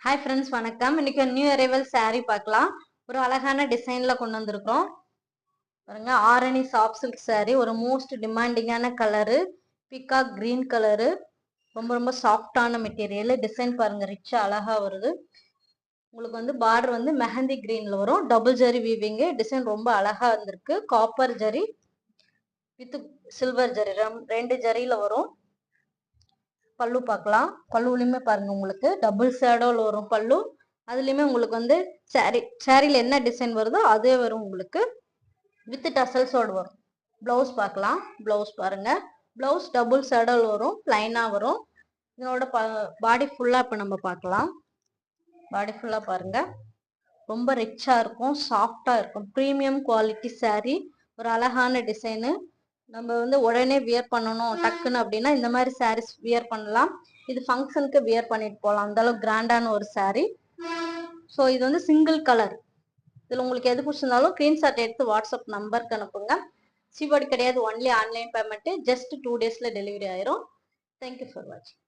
Hi friends, வணக்கம். இன்னைக்கு new arrival saree பார்க்கலாம். ஒரு அழகான டிசைன்ல கொண்டு வந்திருக்கோம். பாருங்க, ஆரணி சாஃப்ட் சில்க் saree, ஒரு மோஸ்ட் டிமாண்டிங்கான கலரு, பீகாக் கிரீன் கலரு, ரொம்ப சாஃப்டான மெட்டீரியல். டிசைன் பாருங்க, ரிச்சா அழகா வருது. உங்களுக்கு வந்து பார்டர் வந்து மெஹந்தி கிரீன்ல வரும். Double zari weaving. டிசைன் ரொம்ப அழகா வந்திருக்கு. Copper zari with silver zari, ரெண்டு ஜரியில வரும். பல்லு பார்க்கலாம். பல்லுலையுமே பாருங்க, உங்களுக்கு டபுள் ஷேடோல வரும் பல்லு. அதுலயுமே உங்களுக்கு வந்து சாரில என்ன டிசைன் வருதோ அதே வரும் உங்களுக்கு. வித் டசல்ஸோடு வரும். பிளவுஸ் பார்க்கலாம். பிளவுஸ் பாருங்க, பிளவுஸ் டபுள் ஷேடோல வரும், பிளைனா வரும். இதனோட பாடி ஃபுல்லா இப்ப நம்ம பார்க்கலாம். பாடி ஃபுல்லா பாருங்க, ரொம்ப ரிச்சா இருக்கும், சாஃப்டா இருக்கும். ப்ரீமியம் குவாலிட்டி சாரி, ஒரு அழகான டிசைனு. நம்ம வந்து உடனே வியர் பண்ணணும் டக்குன்னு அப்படின்னா இந்த மாதிரி சாரீஸ் வியர் பண்ணலாம். இது ஃபங்க்ஷனுக்கு வியர் பண்ணிட்டு போகலாம், அந்த அளவுக்கு கிராண்டான ஒரு சாரீ. ஸோ இது வந்து சிங்கிள் கலர். இதில் உங்களுக்கு எது பிடிச்சிருந்தாலும் ஸ்க்ரீன்ஷாட் எடுத்து வாட்ஸ்அப் நம்பருக்கு அனுப்புங்க. சிவடி கிடையாது, only online payment. Just 2 days delivery ஆயிரும். தேங்க்யூ ஃபார் வாட்சிங்.